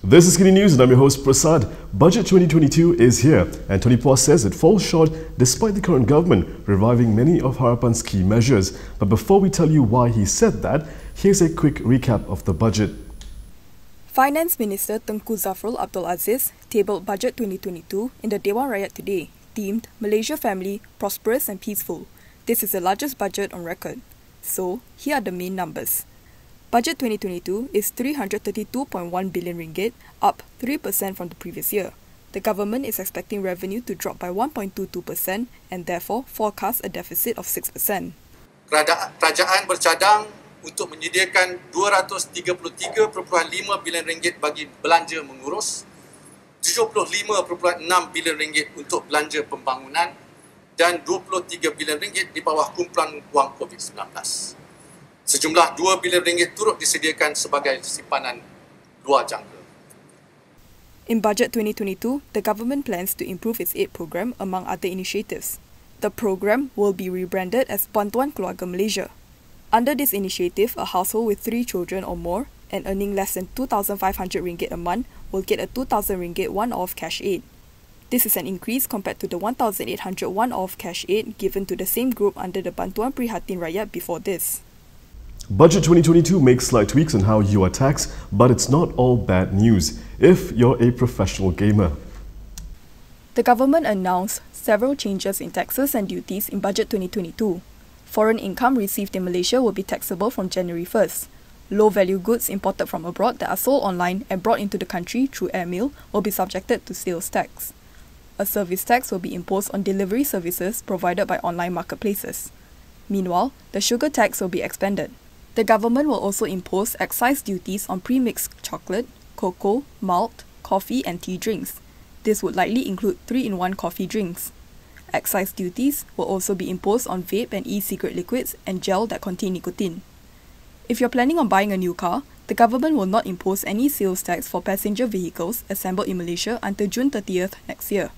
This is KiniNews and I'm your host Prasad. Budget 2022 is here and Tony Pua says it falls short despite the current government reviving many of Harapan's key measures. But before we tell you why he said that, here's a quick recap of the budget. Finance Minister Tengku Zafrul Abdul Aziz tabled Budget 2022 in the Dewan Rakyat today, themed Malaysia Family, Prosperous and Peaceful. This is the largest budget on record. So, here are the main numbers. Budget 2022 is 332.1 billion ringgit, up 3% from the previous year. The government is expecting revenue to drop by 1.22% and therefore forecast a deficit of 6%. Kerajaan bercadang untuk menyediakan 233.5 bilion ringgit bagi belanja mengurus, 75.6 bilion ringgit untuk belanja pembangunan dan 23 bilion ringgit di bawah kumpulan wang COVID-19. Sejumlah 2 bilion ringgit turut disediakan sebagai simpanan luar jangka. In Budget 2022, the government plans to improve its aid program among other initiatives. The program will be rebranded as Bantuan Keluarga Malaysia. Under this initiative, a household with 3 children or more and earning less than 2,500 ringgit a month will get a 2,000 ringgit one-off cash aid. This is an increase compared to the 1,800 one-off cash aid given to the same group under the Bantuan Prihatin Rakyat before this. Budget 2022 makes slight tweaks on how you are taxed, but it's not all bad news if you're a professional gamer. The government announced several changes in taxes and duties in Budget 2022. Foreign income received in Malaysia will be taxable from January 1st. Low-value goods imported from abroad that are sold online and brought into the country through airmail will be subjected to sales tax. A service tax will be imposed on delivery services provided by online marketplaces. Meanwhile, the sugar tax will be expanded. The government will also impose excise duties on pre-mixed chocolate, cocoa, malt, coffee and tea drinks. This would likely include 3-in-1 coffee drinks. Excise duties will also be imposed on vape and e-cigarette liquids and gel that contain nicotine. If you're planning on buying a new car, the government will not impose any sales tax for passenger vehicles assembled in Malaysia until June 30th next year.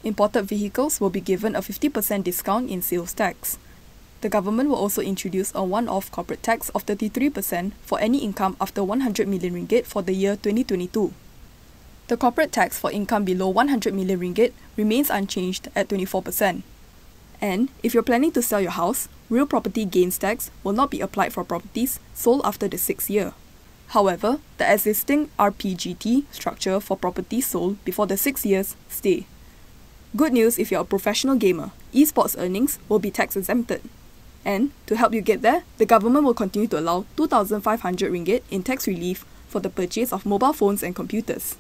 Imported vehicles will be given a 50% discount in sales tax. The government will also introduce a one-off corporate tax of 33% for any income after 100 million ringgit for the year 2022. The corporate tax for income below 100 million ringgit remains unchanged at 24%. And if you're planning to sell your house, real property gains tax will not be applied for properties sold after the 6th year. However, the existing RPGT structure for properties sold before the 6 years stay. Good news if you're a professional gamer, esports earnings will be tax exempted. And to help you get there, the government will continue to allow 2,500 ringgit in tax relief for the purchase of mobile phones and computers.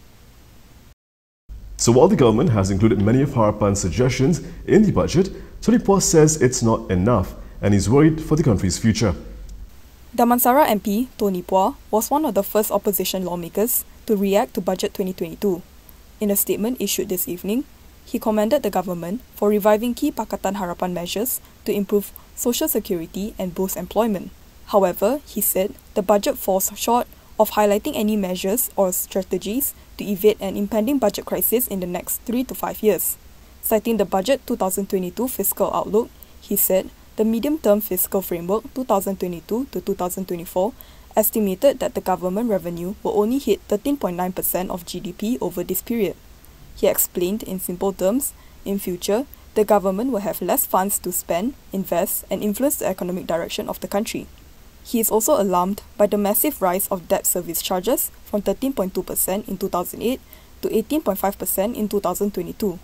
So while the government has included many of Harapan's suggestions in the budget, Tony Pua says it's not enough and he's worried for the country's future. Damansara MP Tony Pua was one of the first opposition lawmakers to react to Budget 2022. In a statement issued this evening, he commended the government for reviving key Pakatan Harapan measures to improve social security and boost employment. However, he said the budget falls short of highlighting any measures or strategies to evade an impending budget crisis in the next 3 to 5 years. Citing the Budget 2022 fiscal outlook, he said the medium-term fiscal framework 2022 to 2024 estimated that the government revenue will only hit 13.9% of GDP over this period. He explained in simple terms, in future, the government will have less funds to spend, invest, and influence the economic direction of the country. He is also alarmed by the massive rise of debt service charges from 13.2% in 2008 to 18.5% in 2022.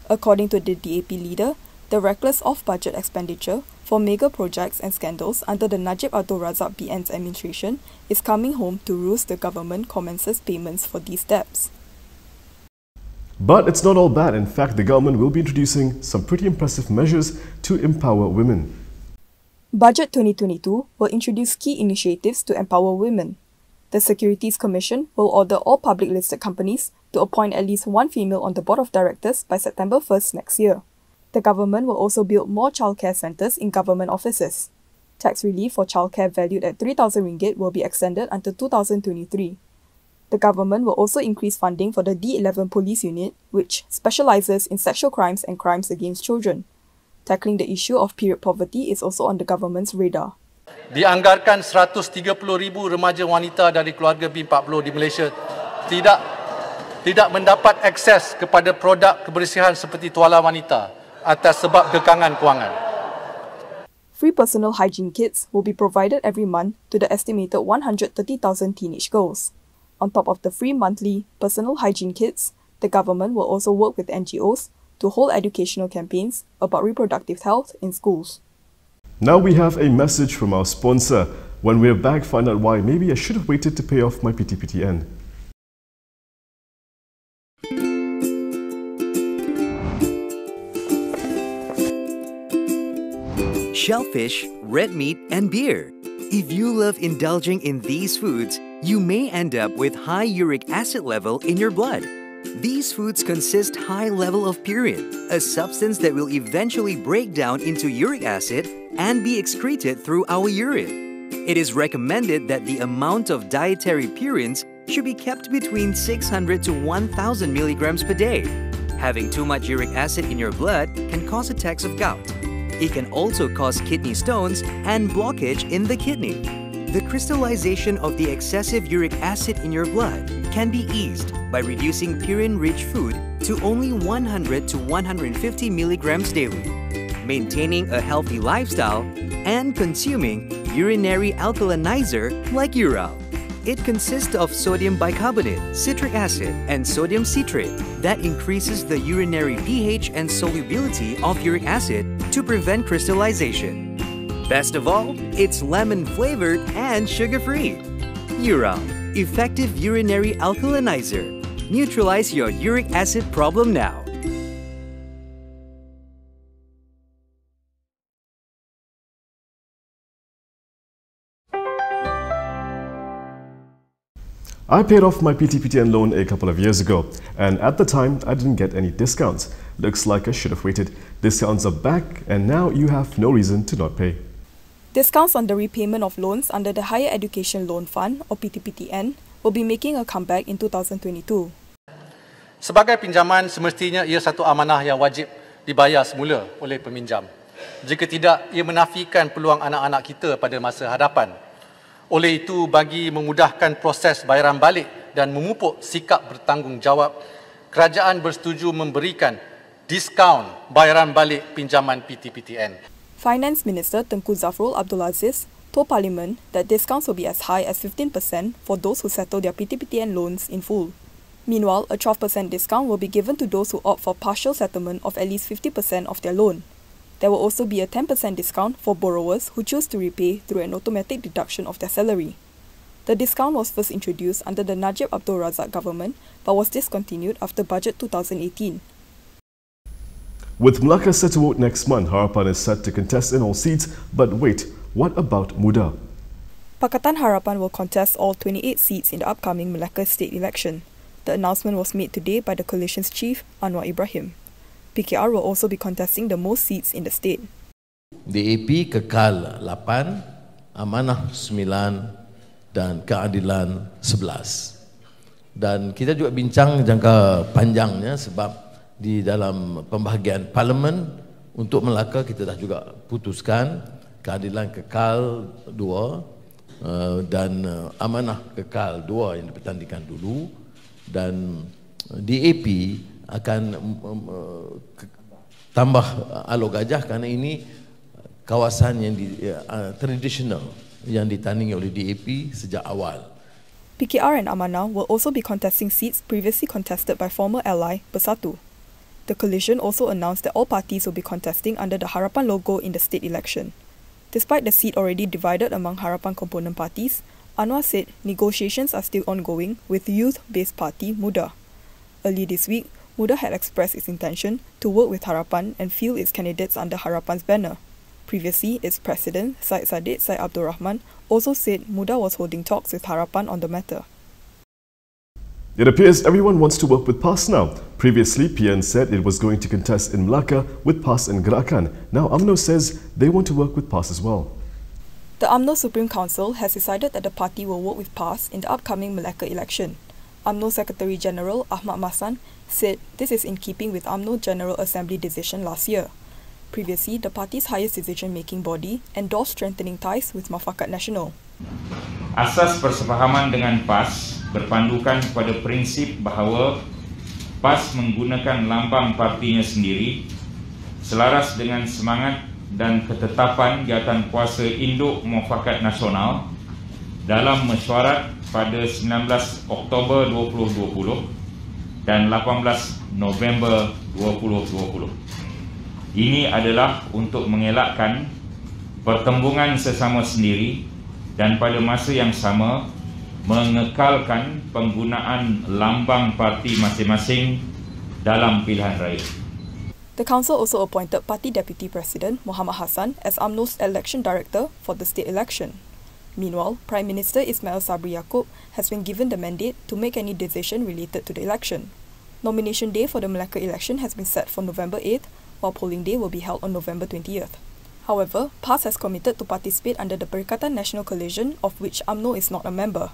According to the DAP leader, the reckless off-budget expenditure for mega projects and scandals under the Najib Abdul Razak BN's administration is coming home to roost the government commences payments for these debts. But it's not all bad. In fact, the government will be introducing some pretty impressive measures to empower women. Budget 2022 will introduce key initiatives to empower women. The Securities Commission will order all public listed companies to appoint at least one female on the board of directors by September 1st next year. The government will also build more childcare centres in government offices. Tax relief for childcare valued at 3,000 ringgit will be extended until 2023. The government will also increase funding for the D11 Police Unit, which specialises in sexual crimes and crimes against children. Tackling the issue of period poverty is also on the government's radar. Dianggarkan 130,000 remaja wanita dari keluarga B40 di Malaysia tidak mendapat akses kepada produk kebersihan seperti tuala wanita atas sebab kekangan kewangan. Free personal hygiene kits will be provided every month to the estimated 130,000 teenage girls. On top of the free monthly personal hygiene kits, the government will also work with NGOs to hold educational campaigns about reproductive health in schools. Now we have a message from our sponsor. When we're back, find out why maybe I should have waited to pay off my PTPTN. Shellfish, red meat, and beer. If you love indulging in these foods, you may end up with high uric acid level in your blood. These foods consist high level of purine, a substance that will eventually break down into uric acid and be excreted through our urine. It is recommended that the amount of dietary purines should be kept between 600 to 1,000 milligrams per day. Having too much uric acid in your blood can cause attacks of gout. It can also cause kidney stones and blockage in the kidney. The crystallization of the excessive uric acid in your blood can be eased by reducing purine-rich food to only 100 to 150 milligrams daily, maintaining a healthy lifestyle, and consuming urinary alkalinizer like Ural. It consists of sodium bicarbonate, citric acid, and sodium citrate that increases the urinary pH and solubility of uric acid to prevent crystallization. Best of all, it's lemon-flavored and sugar-free. Ural, effective urinary alkalinizer. Neutralize your uric acid problem now. I paid off my PTPTN loan a couple of years ago, and at the time, I didn't get any discounts. Looks like I should have waited. Discounts are back, and now you have no reason to not pay. Discounts on the repayment of loans under the Higher Education Loan Fund, or PTPTN, will be making a comeback in 2022. Sebagai pinjaman, semestinya ia satu amanah yang wajib dibayar semula oleh peminjam. Jika tidak, ia menafikan peluang anak-anak kita pada masa hadapan. Oleh itu, bagi memudahkan proses bayaran balik dan memupuk sikap bertanggungjawab, kerajaan bersetuju memberikan diskaun bayaran balik pinjaman PTPTN. Finance Minister Tengku Zafrul Abdul Aziz told Parliament that discounts will be as high as 15% for those who settle their PTPTN loans in full. Meanwhile, a 12% discount will be given to those who opt for partial settlement of at least 50% of their loan. There will also be a 10% discount for borrowers who choose to repay through an automatic deduction of their salary. The discount was first introduced under the Najib Abdul Razak government but was discontinued after Budget 2018. With Melaka set to vote next month, Harapan is set to contest in all seats. But wait, what about Muda? Pakatan Harapan will contest all 28 seats in the upcoming Melaka state election. The announcement was made today by the coalition's chief, Anwar Ibrahim. PKR will also be contesting the most seats in the state. DAP kekal 8, amanah 9 dan keadilan 11. Dan kita juga bincang jangka panjangnya sebab di dalam pembahagian parlimen untuk Melaka kita dah juga putuskan keadilan kekal 2 dan amanah kekal 2 yang dipertandingkan dulu, dan DAP akan tambah Alor Gajah kerana ini kawasan yang tradisional yang ditandingi oleh DAP sejak awal. PKR and Amanah will also be contesting seats previously contested by former ally Bersatu. The coalition also announced that all parties will be contesting under the Harapan logo in the state election. Despite the seat already divided among Harapan component parties, Anwar said negotiations are still ongoing with youth-based party Muda. Early this week, Muda had expressed its intention to work with Harapan and field its candidates under Harapan's banner. Previously, its president, Syed Sadid Syed Abdul Rahman, also said Muda was holding talks with Harapan on the matter. It appears everyone wants to work with PAS now. Previously, PN said it was going to contest in Melaka with PAS and Gerakan. Now Umno says they want to work with PAS as well. The Umno Supreme Council has decided that the party will work with PAS in the upcoming Melaka election. UMNO Secretary General Ahmad Masan said this is in keeping with UMNO General Assembly decision last year. Previously, the party's highest decision-making body endorsed strengthening ties with Mufakat Nasional. Asas persepahaman dengan PAS berpandukan pada prinsip bahawa PAS menggunakan lambang partinya sendiri selaras dengan semangat dan ketetapan Jawatankuasa Induk Muafakat Nasional dalam mesyuarat pada 19 Oktober 2020 dan 18 November 2020. Ini adalah untuk mengelakkan pertembungan sesama sendiri dan pada masa yang sama mengekalkan penggunaan lambang parti masing-masing dalam pilihan raya. The council also appointed Party Deputy President Muhammad Hassan as UMNO's election director for the state election. Meanwhile, Prime Minister Ismail Sabri Yaakob has been given the mandate to make any decision related to the election. Nomination day for the Melaka election has been set for November 8th, while polling day will be held on November 20th. However, PAS has committed to participate under the Pakatan National Coalition, of which UMNO is not a member.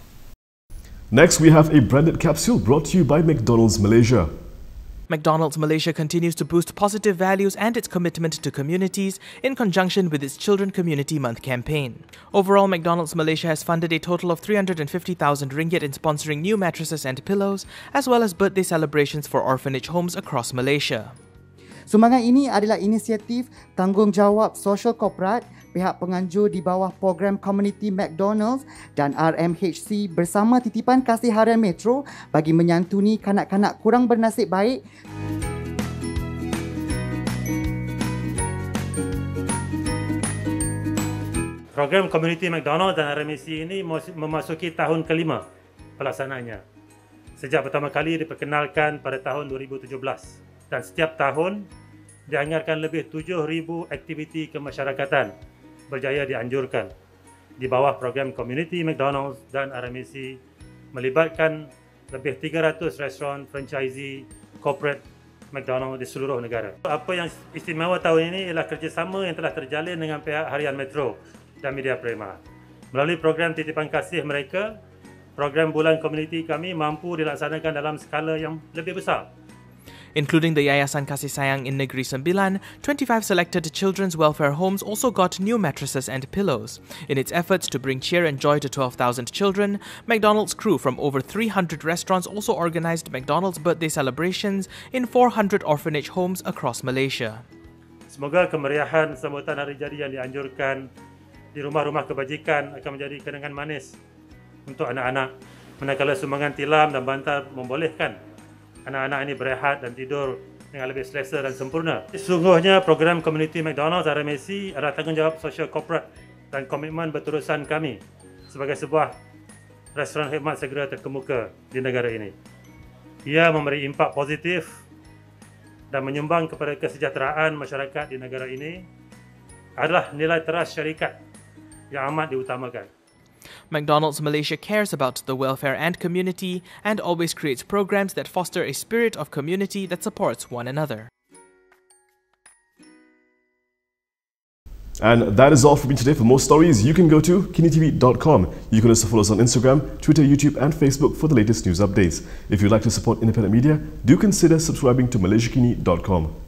Next, we have a branded capsule brought to you by McDonald's Malaysia. McDonald's Malaysia continues to boost positive values and its commitment to communities in conjunction with its Children Community Month campaign. Overall, McDonald's Malaysia has funded a total of 350,000 ringgit in sponsoring new mattresses and pillows, as well as birthday celebrations for orphanage homes across Malaysia. Sumbangan ini adalah inisiatif tanggungjawab sosial korporat pihak penganjur di bawah program Community McDonald's dan RMHC bersama titipan kasih harian Metro bagi menyantuni kanak-kanak kurang bernasib baik. Program Community McDonald's dan RMHC ini memasuki tahun kelima pelaksanaannya. Sejak pertama kali diperkenalkan pada tahun 2017. Dan setiap tahun dianggarkan lebih 7,000 aktiviti kemasyarakatan berjaya dianjurkan di bawah program Community McDonald's dan RMHC melibatkan lebih 300 restoran franchisee corporate McDonald's di seluruh negara. Apa yang istimewa tahun ini ialah kerjasama yang telah terjalin dengan pihak harian Metro dan media Prima. Melalui program titipan kasih mereka, program bulan komuniti kami mampu dilaksanakan dalam skala yang lebih besar. Including the Yayasan Kasih Sayang in Negeri Sembilan, 25 selected children's welfare homes also got new mattresses and pillows. In its efforts to bring cheer and joy to 12,000 children, McDonald's crew from over 300 restaurants also organised McDonald's birthday celebrations in 400 orphanage homes across Malaysia. Semoga kemeriahan sambutan hari jadi yang dianjurkan di rumah-rumah kebajikan akan menjadi kenangan manis untuk anak-anak, manakala sumbangan tilam dan bantal membolehkan anak-anak ini berehat dan tidur dengan lebih selesa dan sempurna. Sesungguhnya program Community McDonald's RMHC adalah tanggungjawab sosial korporat dan komitmen berterusan kami sebagai sebuah restoran khidmat segera terkemuka di negara ini. Ia memberi impak positif dan menyumbang kepada kesejahteraan masyarakat di negara ini adalah nilai teras syarikat yang amat diutamakan. McDonald's Malaysia cares about the welfare and community and always creates programs that foster a spirit of community that supports one another. And that is all for me today. For more stories, you can go to KiniTV.com. You can also follow us on Instagram, Twitter, YouTube and Facebook for the latest news updates. If you'd like to support independent media, do consider subscribing to MalaysiaKini.com.